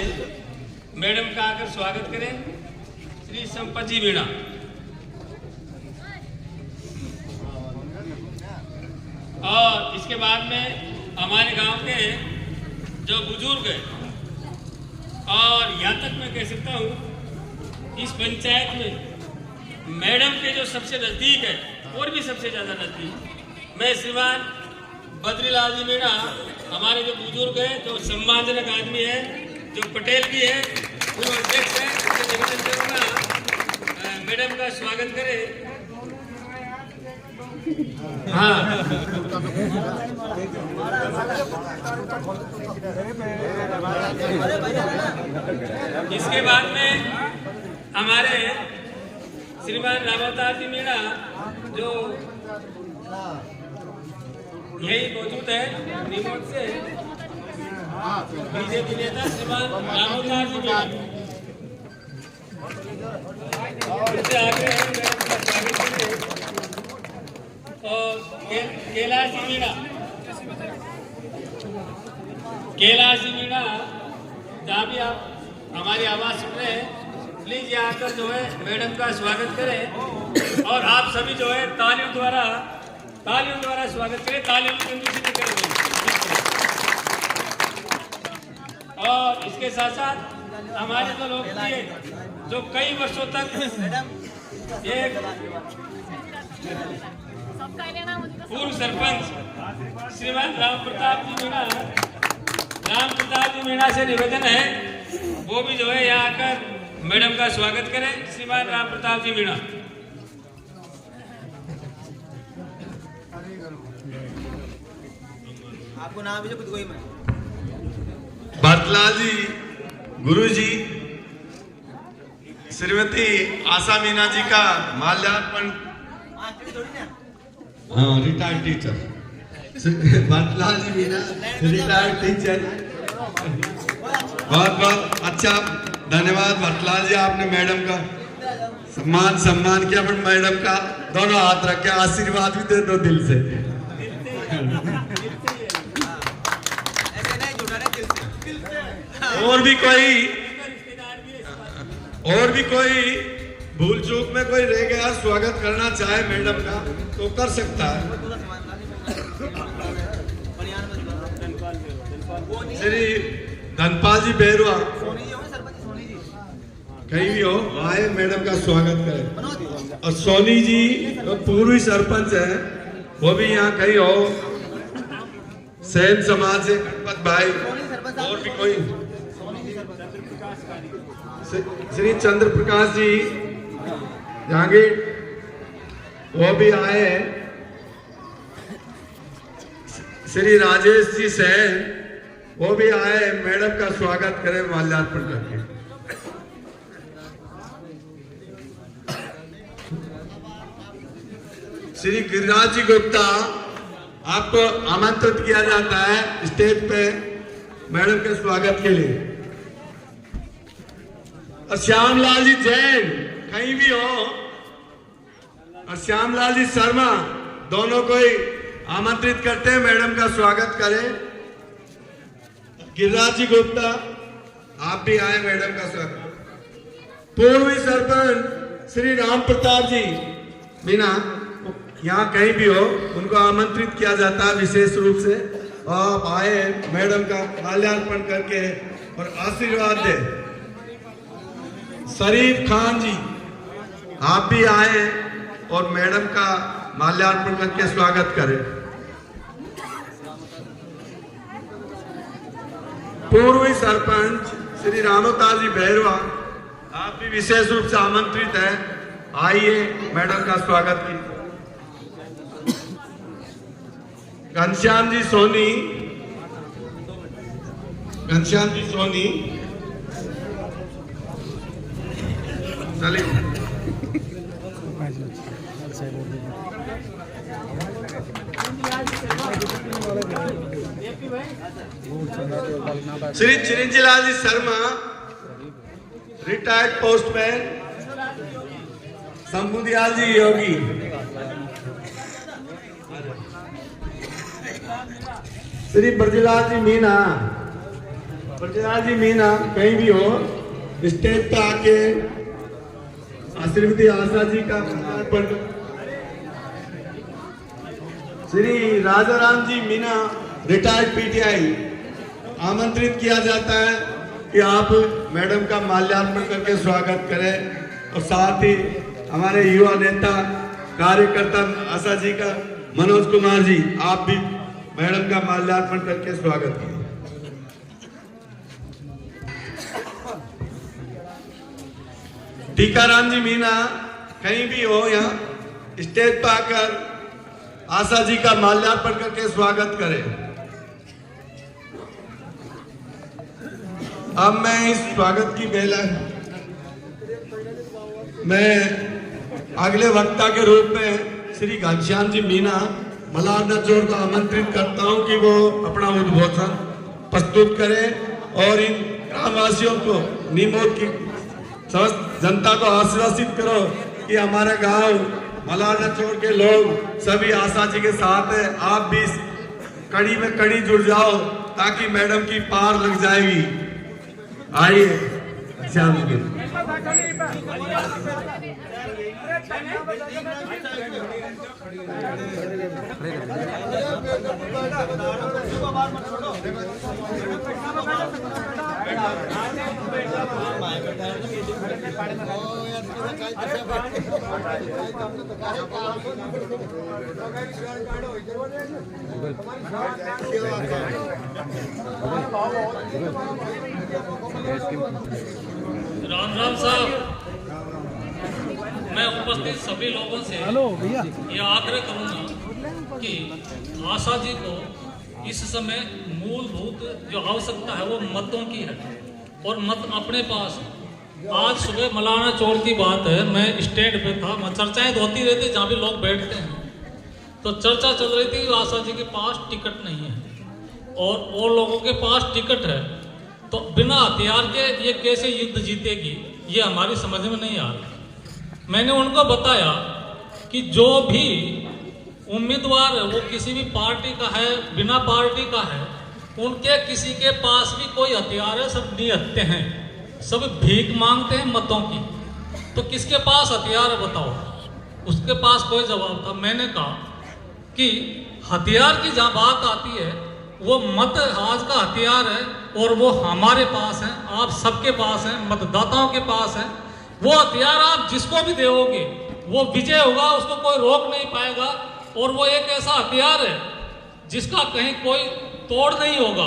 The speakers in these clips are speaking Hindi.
मैडम का आकर स्वागत करें श्री संपत जी मीणा। और इसके बाद में हमारे गांव के जो बुजुर्ग हैं, और यहाँ तक मैं कह सकता हूँ इस पंचायत में मैडम के जो सबसे नज़दीक है और भी सबसे ज़्यादा नज़दीक मैं श्रीमान बद्रीलाल जी मीणा, हमारे जो बुजुर्ग हैं, जो सम्मानजनक आदमी है, जो पटेल भी है, जो अध्यक्ष है, उनसे निवेदन करूँगा मैडम का स्वागत करें। हाँ, इसके बाद में हमारे श्रीमान रामावतार जी मीणा जो यही मौजूद है रिमोट से, बीजेपी नेता श्रीमान रामावतार जी मीणा इससे आगे और कैलाश जी मीणा, कैलाश जी मीणा, जहाँ भी आप हमारी आवाज़ सुन रहे हैं प्लीज यहाँ आकर जो है मैडम का स्वागत करें और आप सभी जो है तालियों द्वारा स्वागत करें, तालियों की कंजूसी करें। और इसके साथ साथ हमारे जो लोग थे जो कई वर्षों तक एक पूर्व सरपंच श्रीमान राम प्रताप जी मीणा से निवेदन है वो भी जो है यहाँ आकर मैडम का स्वागत करें। श्रीमान राम प्रताप जी मीणा। आपको नाम भी कुछ कोई मैं भरतलाल जी, गुरु जी, श्रीमती आशा मीना जी का माल्यार्पण। हाँ, रिटायर्ड टीचर भरतलाल जी मीना, रिटायर्ड टीचर। बहुत बहुत अच्छा, धन्यवाद भरतलाल जी, आपने मैडम का सम्मान किया। पर मैडम का दोनों हाथ रख के आशीर्वाद भी दे दो दिल से। और भी कोई भूल चूक में कोई रह गया, स्वागत करना चाहे मैडम का तो कर सकता है। श्री धनपाल जी बेरुआ कहीं भी हो आए, मैडम का स्वागत करें। और सोनी जी तो पूर्वी सरपंच है, वो भी यहाँ कहीं हो, सैन समाज से गणपत भाई, और भी कोई श्री चंद्र प्रकाश जी जहांगीर वो भी आए हैं। श्री राजेश जी सैन वो भी आए, मैडम का स्वागत करें माल्यार्पण करके। श्री गिरिराज जी गुप्ता, आपको आमंत्रित किया जाता है स्टेज पे मैडम के स्वागत के लिए। और श्यामलाल जी जैन कहीं भी हो, और श्यामलाल जी शर्मा, दोनों को ही आमंत्रित करते हैं मैडम का स्वागत करें। गिरिराज जी गुप्ता आप भी आए, मैडम का स्वागत। पूर्वी सरपंच श्री राम प्रताप जी मीना यहाँ कहीं भी हो, उनको आमंत्रित किया जाता है विशेष रूप से। आप आए मैडम का माल्यार्पण करके और आशीर्वाद दे। शरीफ खान जी आप भी आए और मैडम का माल्यार्पण करके स्वागत करें। पूर्वी सरपंच श्री रामावतार जी भैरवा आप भी विशेष रूप से आमंत्रित हैं, आइए मैडम का स्वागत कीजिए। घनश्याम जी सोनी, चलिए। श्री चिरंजीलाल जी शर्मा, रिटायर्ड पोस्टमैन। शंभुदयाल जी योगी, श्री ब्रजलाल जी मीना, ब्रजलाल जी मीना कहीं भी हो, स्टेज पे आके श्रीमती आशा जी का माल्यार्पण। श्री राजाराम जी मीना रिटायर्ड पीटीआई, आमंत्रित किया जाता है कि आप मैडम का माल्यार्पण करके स्वागत करें। और साथ ही हमारे युवा नेता कार्यकर्ता आशा जी का मनोज कुमार जी, आप भी मैडम का माल्यार्पण करके स्वागत कीजिए। टीकाराम जी मीना कहीं भी हो, यहाँ स्टेज पर आकर आशा जी का माल्यार्पण करके स्वागत करें। अब मैं इस स्वागत की बेला मैं अगले वक्ता के रूप में श्री घनश्याम जी मीना मलारना चोर को आमंत्रित करता हूं कि वो अपना उद्बोधन प्रस्तुत करें और इन ग्रामवासियों को, नीमोद की समस्त जनता को आश्वासित करो कि हमारा गांव मलारना चोर के लोग सभी आशा जी के साथ है। आप भी इस कड़ी में कड़ी जुड़ जाओ ताकि मैडम की पार लग जाएगी। आइए श्याम जी। राम राम साहब, मैं उपस्थित सभी लोगों से ये आग्रह करूंगा कि आशा जी को इस समय मूलभूत जो आवश्यकता है वो मतों की है और मत अपने पास है। आज सुबह मलारना चौर की बात है, मैं स्टैंड पे था, चर्चाएं होती रहती जहाँ भी लोग बैठते हैं, तो चर्चा चल रही थी आशा जी के पास टिकट नहीं है और लोगों के पास टिकट है, तो बिना हथियार के ये कैसे युद्ध जीतेगी, ये हमारी समझ में नहीं आ रहा। मैंने उनको बताया कि जो भी उम्मीदवार है वो किसी भी पार्टी का है, बिना पार्टी का है, उनके किसी के पास भी कोई हथियार है, सब निहत्ते हैं, सब भीख मांगते हैं मतों की। तो किसके पास हथियार है बताओ? उसके पास कोई जवाब था। मैंने कहा कि हथियार की जहाँ बात आती है वो मत आज का हथियार है और वो हमारे पास है, आप सबके पास है, मतदाताओं के पास है। वो हथियार आप जिसको भी दोगे वो विजय होगा, उसको कोई रोक नहीं पाएगा। और वो एक ऐसा हथियार है जिसका कहीं कोई तोड़ नहीं होगा,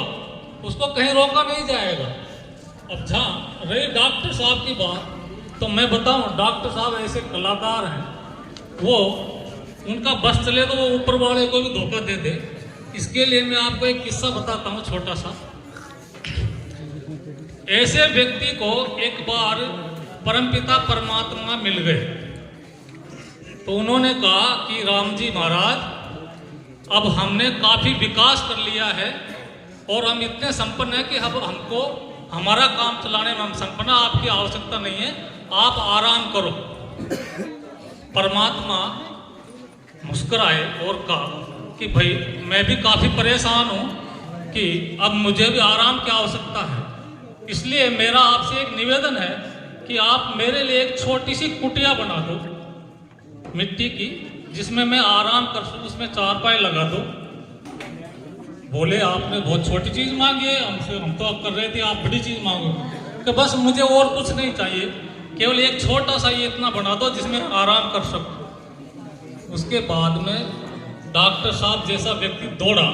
उसको कहीं रोका नहीं जाएगा। अब जहाँ रही डॉक्टर साहब की बात, तो मैं बताऊं, डॉक्टर साहब ऐसे कलाकार हैं, वो उनका बस चले तो वो ऊपर वाले को भी धोखा दे दे। इसके लिए मैं आपको एक किस्सा बताता हूँ छोटा सा। ऐसे व्यक्ति को एक बार परमपिता परमात्मा मिल गए, तो उन्होंने कहा कि राम जी महाराज, अब हमने काफी विकास कर लिया है और हम इतने संपन्न हैं कि अब हमको हमारा काम चलाने में हम संपन्न, आपकी आवश्यकता नहीं है, आप आराम करो। परमात्मा मुस्कुराए और कहा कि भाई मैं भी काफी परेशान हूं कि अब मुझे भी आराम की आवश्यकता है, इसलिए मेरा आपसे एक निवेदन है कि आप मेरे लिए एक छोटी सी कुटिया बना दो मिट्टी की, जिसमें मैं आराम कर सकूं, उसमें चारपाई लगा दो। बोले आपने बहुत छोटी चीज मांगी है हमसे, हम तो कर रहे थे, आप बड़ी चीज मांगो। कि बस मुझे और कुछ नहीं चाहिए, केवल एक छोटा सा ये इतना बना दो जिसमें आराम कर सकूं। उसके बाद में डॉक्टर साहब जैसा व्यक्ति दौड़ा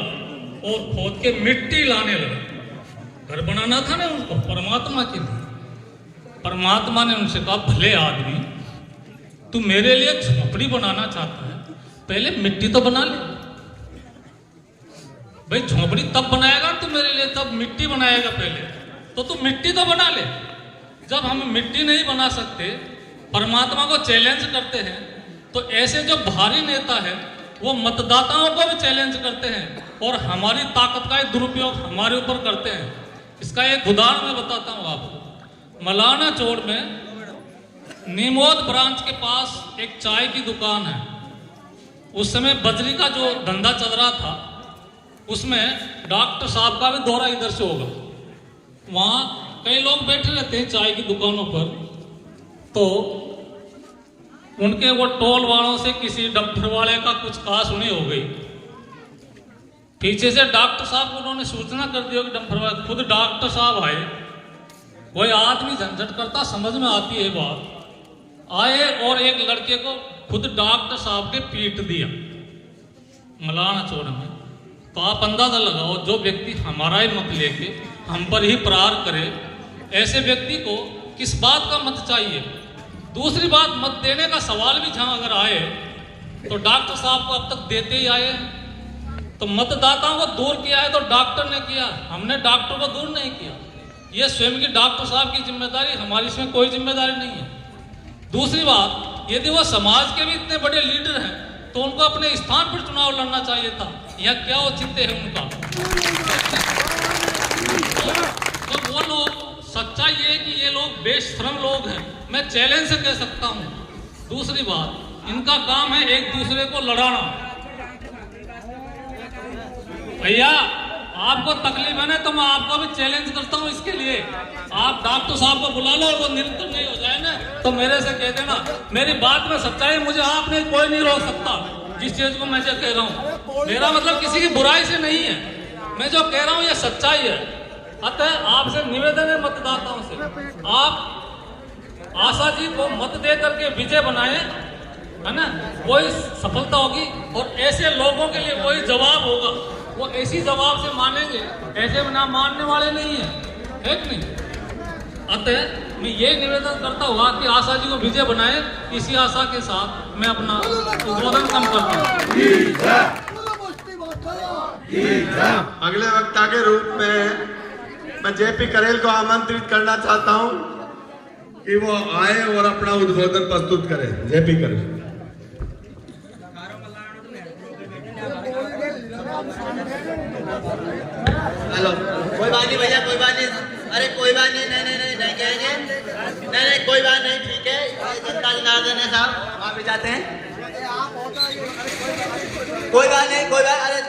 और खोद के मिट्टी लाने लगा। घर बनाना था ना उनको परमात्मा के लिए। परमात्मा ने उनसे कहा, भले आदमी, तू मेरे लिए झोपड़ी बनाना चाहता है, पहले मिट्टी तो बना ले। भाई झोपड़ी तब बनाएगा तू मेरे लिए, तब मिट्टी बनाएगा पहले, तो तू मिट्टी तो बना ले। जब हम मिट्टी नहीं बना सकते, परमात्मा को चैलेंज करते हैं, तो ऐसे जो भारी नेता है वो मतदाताओं को भी चैलेंज करते हैं और हमारी ताकत का दुरुपयोग हमारे ऊपर करते हैं। इसका एक उदाहरण मैं बताता हूँ आपको। मलारना चौर में नीमोद ब्रांच के पास एक चाय की दुकान है। उस समय बजरी का जो धंधा चल रहा था, उसमें डॉक्टर साहब का भी दौरा इधर से होगा। वहाँ कई लोग बैठे रहते हैं चाय की दुकानों पर, तो उनके वो टोल वालों से किसी डंपर वाले का कुछ कहा-सुनी हो गई। पीछे से डॉक्टर साहब को उन्होंने सूचना कर दी कि डंपर वाले, खुद डॉक्टर साहब आए। कोई आदमी झंझट करता, समझ में आती है बात। आए और एक लड़के को खुद डॉक्टर साहब ने पीट दिया मलाना चौड़ में। तो आप अंदाजा लगाओ, जो व्यक्ति हमारा ही मत लेके हम पर ही प्रहार करे, ऐसे व्यक्ति को किस बात का मत चाहिए। दूसरी बात, मत देने का सवाल भी जहां अगर आए तो डॉक्टर साहब को अब तक देते ही आए। तो मतदाताओं को दूर किया है तो डॉक्टर ने किया, हमने डॉक्टर को दूर नहीं किया। ये स्वयं की डॉक्टर साहब की जिम्मेदारी, हमारी इसमें कोई जिम्मेदारी नहीं है। दूसरी बात, यदि वो समाज के भी इतने बड़े लीडर हैं तो उनको अपने स्थान पर चुनाव लड़ना चाहिए था। यह क्या औचित्य है उनका? तो वो लोग, सच्चाई ये है कि ये लोग बेशर्म लोग हैं, मैं चैलेंज से कह सकता हूं। दूसरी बात, इनका काम है एक दूसरे को लड़ाना। भैया आपको तकलीफ है ना, तो मैं आपको भी चैलेंज करता हूं इसके लिए। आप डॉक्टर साहब को बुला लो और वो निरंतर नहीं हो जाए ना तो मेरे से कह देना। मेरी बात में सच्चाई, मुझे आपने कोई नहीं रोक सकता जिस चीज को मैं जो कह रहा हूँ। मेरा मतलब किसी की बुराई से नहीं है, मैं जो कह रहा हूँ ये सच्चाई है। अतः आपसे निवेदन है मतदाताओं से, आप आशा जी को मत दे करके विजय बनाए, है ना, वही सफलता होगी। और ऐसे लोगों के लिए वही जवाब होगा, वो ऐसी जवाब से मानेंगे, ऐसे ना मानने वाले नहीं है कि नहीं। अतः मैं ये निवेदन करता हुआ कि आशा जी को विजय बनाए, इसी आशा के साथ मैं अपना उद्बोधन कम करता हूँ। अगले वक्ता के रूप में मैं जेपी करेल को आमंत्रित करना चाहता हूं कि वो आए और अपना उद्बोधन प्रस्तुत करें। जेपी करेल। हेलो, कोई बात नहीं भैया, कोई बात नहीं। अरे कोई बात नहीं, नहीं कहेंगे, नहीं कोई बात नहीं, ठीक है। जनता जनार्दन है साहब, वहाँ भी जाते हैं। कोई बात नहीं, कोई बात, अरे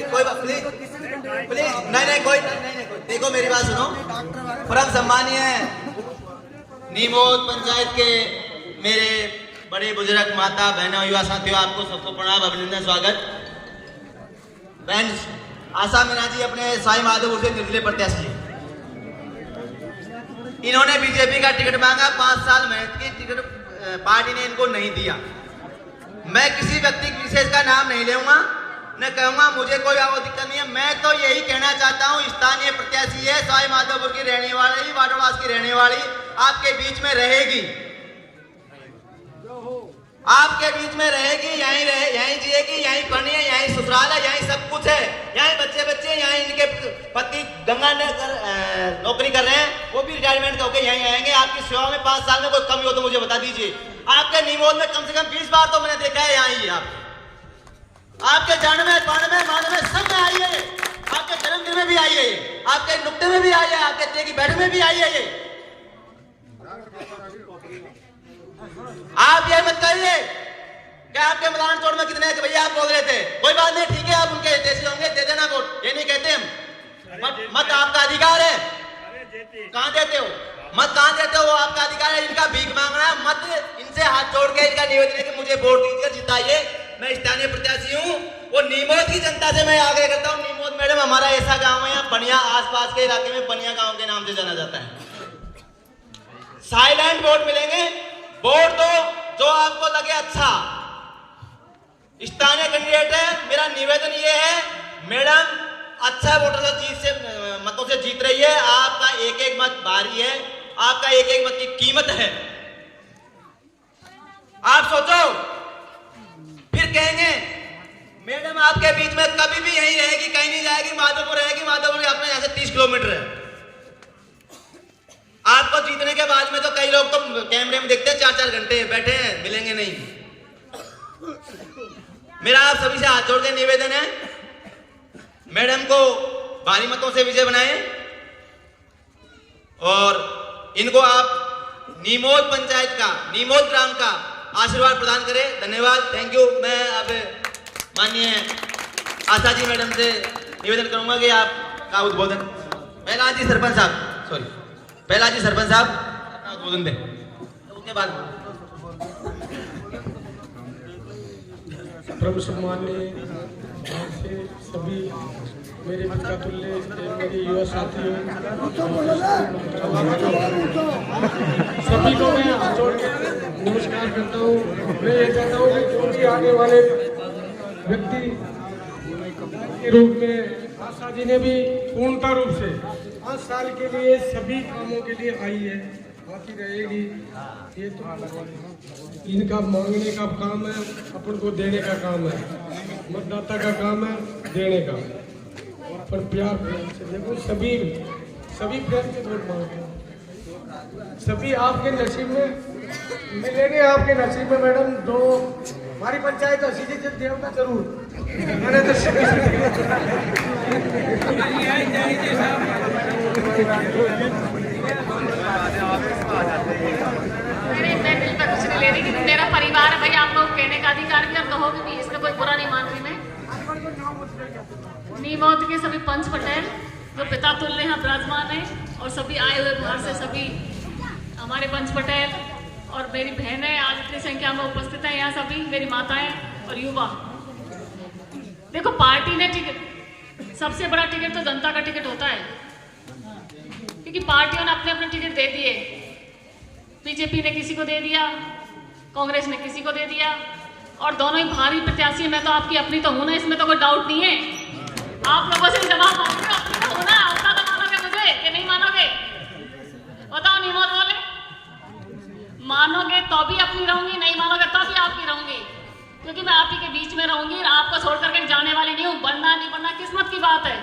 कोई बात, प्लीज नहीं कोई नहीं। देखो मेरी बात सुनो। परम सम्मानीय नीमोद पंचायत के मेरे बड़े बुजुर्ग, माता, बहनों, युवा साथियों, आपको सबको प्रणाम, अभिनंदन, स्वागत। बहन आशा मीना जी अपने साई माधोपुर से निर्दलीय प्रत्याशी, इन्होंने बीजेपी का टिकट मांगा। 5 साल मेहनत की, टिकट पार्टी ने इनको नहीं दिया। मैं किसी व्यक्ति विशेष का नाम नहीं लूंगा, न कहूंगा मुझे कोई दिक्कत नहीं है। मैं तो यही कहना चाहता हूं, स्थानीय प्रत्याशी है, साई माधोपुर की रहने वाली, वाटरवास की रहने वाली, आपके बीच में रहेगी, आपके बीच में रहेगी, यहीं जिएगी, यहीं पढ़नी है, यहीं ससुराल है, यहीं सब कुछ है, यहीं बच्चे, यहीं इनके पति गंगानगर नौकरी कर रहे हैं, वो भी रिटायरमेंट होकर यहीं आएंगे। आपकी सेवा में 5 साल में कोई कमी हो तो मुझे बता दीजिए। आपके नीमोद में कम से कम 20 बार तो मैंने देखा है, यहाँ ही आपके जाने में, पाने में, माने में, सब में आई है। आपके जन्मदिन में भी आई है, आपके नुक्ते में भी आई है, आपके तेगी बैठ में भी आई है। आप ये मत कहिए कि आपके मलाना चौड़ में कितने भैया आप बोल रहे थे। कोई बात नहीं, ठीक है, आप उनके हितैषी होंगे, दे देना वोट, ये नहीं कहते हम। मत आपका अधिकार है, कहां देते हो मत, कहां देते हो, वो आपका अधिकार है। इनका भीख मांगना है, मत इनसे हाथ जोड़ के इनका निवेदन है कि मुझे वोट दीजिए, जिताइए। मैं स्थानीय प्रत्याशी हूँ, वो नीमोद की जनता से मैं आग्रह करता हूँ। नीमोद मैडम हमारा ऐसा गाँव है, यहाँ पनिया, आसपास के इलाके में पनिया गाँव के नाम से जाना जाता है। साइलेंट वोट मिलेंगे, वोट दो जो आपको लगे अच्छा। स्थानीय कैंडिडेट है, मेरा निवेदन ये है, मैडम अच्छा वोटर मतों से जीत रही है। आपका एक मत भारी है, आपका एक मत की कीमत है। आप सोचो, फिर कहेंगे मैडम आपके बीच में कभी भी यहीं रहेगी, कहीं नहीं जाएगी, माधोपुर रहेगी। माधोपुर अपने यहाँ से 30 किलोमीटर है। आपको जीतने के बाद में तो कई लोग तो कैमरे में देखते हैं 4-4 घंटे बैठे हैं, मिलेंगे नहीं। मेरा आप सभी से हाथ जोड़ के निवेदन है, मैडम को भारी मतों से विजय बनाएं और इनको आप नीमोद पंचायत का, नीमोद ग्राम का आशीर्वाद प्रदान करें। धन्यवाद, थैंक यू। मैं अब माननीय आशा जी मैडम से निवेदन करूंगा कि आपका उद्बोधन पहला जी सरपंच साहब, सॉरी, पहला जी सरपंच साहब अपना उद्बोधन दे, उसके बाद प्रभु सम्मान्य से सभी मेरे मित्रतुल्य मेरे युवा साथियों सभी को मैं हाथ जोड़ के नमस्कार करता हूँ। मैं ये चाहता हूँ कि जो भी आने वाले व्यक्ति के रूप में आशा जी ने भी पूर्णता रूप से 5 साल के लिए सभी कामों के लिए आई है, आती रहेगी। ये तो इनका मांगने का काम है, अपन को देने का काम है, मतदाता का काम है देने का। पर प्यार से देखो, सभी प्यार से वोट मांगते हैं, सभी आपके नसीब में मिलेंगे। आपके नसीब में मैडम दो हमारी पंचायत तो सीधे जब देवता जरूर मैंने तो मैं दिल पर कुछ नहीं ले रही, क्योंकि मेरा परिवार है भाई। आप लोग कहने का अधिकार भी और कहोगे भी, इसमें कोई बुरा नहीं मान रही मैं। नीमौत के सभी पंच पटेल जो पिता तुल्य यहाँ विराजमान है, और सभी आए हुए बाहर से सभी हमारे पंच पटेल और मेरी बहनें आज इतनी संख्या में उपस्थित हैं यहाँ, सभी मेरी माताएं और युवा। देखो, पार्टी ने टिकट, सबसे बड़ा टिकट तो जनता का टिकट होता है, क्योंकि पार्टियों ने अपने अपने टिकट दे दिए। बीजेपी ने किसी को दे दिया, कांग्रेस ने किसी को दे दिया, और दोनों ही भारी प्रत्याशी। मैं तो आपकी अपनी तो हूं ना, इसमें तो कोई डाउट नहीं है। आप लोगों से जवाब मांगूंगा, अपनी तो हूं ना। उतना तो मानोगे मुझे कि नहीं मानोगे? बताओ, नहीं बोले मानोगे तो भी अपनी रहूंगी, नहीं मानोगे तो भी आपकी रहूंगी, क्योंकि मैं आप ही के बीच में रहूंगी। आपको छोड़ करके जाने वाली नहीं हूँ। बनना नहीं बनना किस्मत की बात है,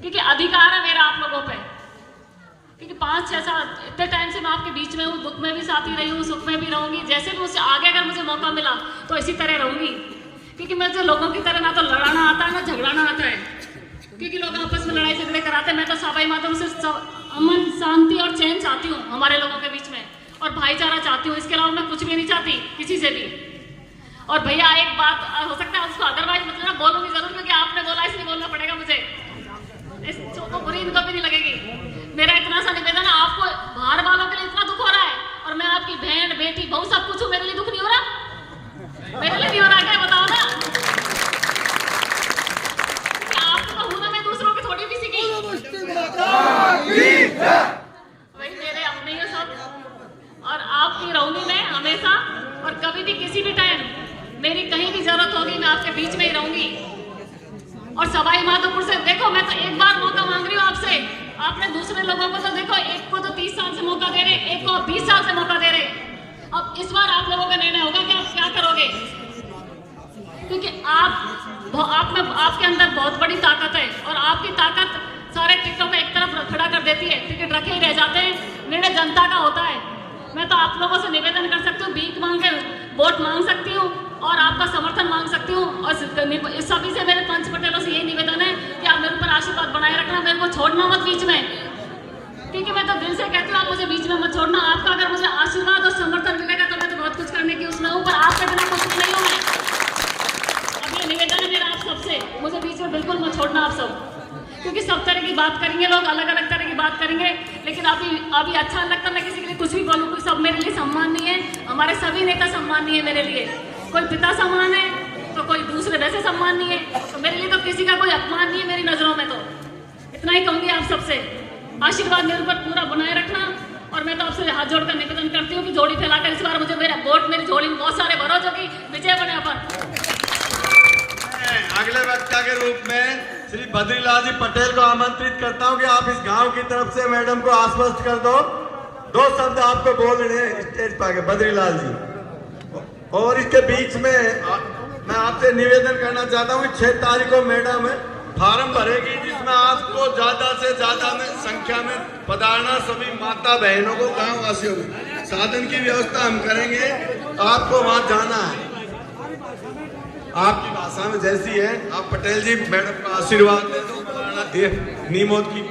क्योंकि अधिकार है मेरा आप लोगों पे। क्योंकि 5-6 साल इतने टाइम से मैं आपके बीच में हूँ, दुख में भी साथी रही हूँ, सुख में भी रहूंगी। जैसे भी मुझसे आगे अगर मुझे मौका मिला तो इसी तरह रहूंगी, क्योंकि मुझे लोगों की तरह ना तो लड़ाना आता है ना झगड़ाना आता है। क्योंकि लोग आपस में लड़ाई झगड़े कराते हैं, मैं तो सबाई माध्यम से अमन, शांति और चैन चाहती हूँ हमारे लोगों के बीच में, और भाईचारा चाहती हूँ। इसके अलावा मैं कुछ भी नहीं चाहती किसी से भी। और भैया, एक बात हो सकता है उसको अदरवाइज मतलब बोलूंगी जरूर, क्योंकि आपने बोला इसलिए बोलना पड़ेगा मुझे। तो बुरी इनको भी नहीं लगेगी। मेरा इतना सा निवेदन है, आपको बाहर वालों के लिए इतना दुख हो रहा है, और मैं आपकी बहन, बेटी, बहू सब कुछ हूँ, मेरे लिए दुख नहीं हो रहा? मेरे लिए नहीं हो रहा क्या? बताओ ना। आपको तो हूं ना, मैं दूसरों की थोड़ी किसी की। वही मेरे अपने ही सब, और आपकी रहूंगी मैं हमेशा। और कभी भी किसी भी टाइम मेरी कहीं भी जरूरत होगी, मैं आपके बीच में ही रहूंगी। और सवाई माधोपुर से देखो, मैं तो एक बार मौका मांग रही हूँ आपसे। आपने दूसरे लोगों को तो देखो, एक को तो 30 साल से मौका दे रहे, एक को 20 साल से मौका दे रहे। अब इस बार आप लोगों का निर्णय होगा कि आप क्या करोगे, क्योंकि आप में आपके अंदर बहुत बड़ी ताकत है, और आपकी ताकत सारे टिकटों को एक तरफ खड़ा कर देती है। टिकट रखे ही रह जाते हैं, निर्णय जनता का होता है। मैं तो आप लोगों से निवेदन कर सकती हूँ, भीख मांग के वोट मांग सकती हूँ, और आपका समर्थन मांग सकती हूँ। और सभी से मेरे पंच पटेलों से यही निवेदन है कि आप मेरे ऊपर आशीर्वाद बनाए रखना, मेरे को छोड़ना मत बीच में, क्योंकि मैं तो दिल से कहती हूँ आप मुझे बीच में मत छोड़ना। आपका अगर मुझे आशीर्वाद और समर्थन मिलेगा तो मैं तो बहुत कुछ करने की उसमें हूँ, पर आपके बिना कुछ भी नहीं हूँ मैं। अब ये निवेदन है मेरा आप सबसे, मुझे बीच में बिल्कुल मत छोड़ना आप सब, क्योंकि सब तरह की बात करेंगे लोग, अलग अलग तरह की बात करेंगे। लेकिन अभी अच्छा लगता, मैं किसी के लिए कुछ भी बोलूँ, कोई सब मेरे लिए सम्मान नहीं है। हमारे सभी नेता सम्मान नहीं है मेरे लिए। कोई पिता सम्मान है तो कोई दूसरे वैसे सम्मान नहीं है, तो मेरे लिए तो किसी का कोई अपमान नहीं है मेरी नजरों में। तो इतना ही कहूंगी आप सबसे, आशीर्वाद मेरे ऊपर पूरा बनाए रखना। और मैं तो आपसे हाथ जोड़कर निवेदन करती हूँ कि जोड़ी फैलाकर इस बार मुझे मेरा वोट मेरी झोली में बहुत सारे भरो, जो कि विजय बने अपन। अगले वक्ता के रूप में श्री बद्रीलाल जी पटेल को आमंत्रित करता हूं कि आप इस गांव की तरफ से मैडम को आश्वस्त कर दो। 2 शब्द आपको बोलने स्टेज पर आके बद्रीलाल जी। और इसके बीच में मैं आपसे निवेदन करना चाहता हूं कि 6 तारीख को मैडम फार्म भरेगी, जिसमें आपको ज्यादा से ज्यादा में संख्या में पधारना, सभी माता बहनों को, गाँव वासियों को साधन की व्यवस्था हम करेंगे। आपको वहां जाना है, आपकी भाषा में जैसी है। आप पटेल जी मैडम का आशीर्वाद दे दो, नीमौत की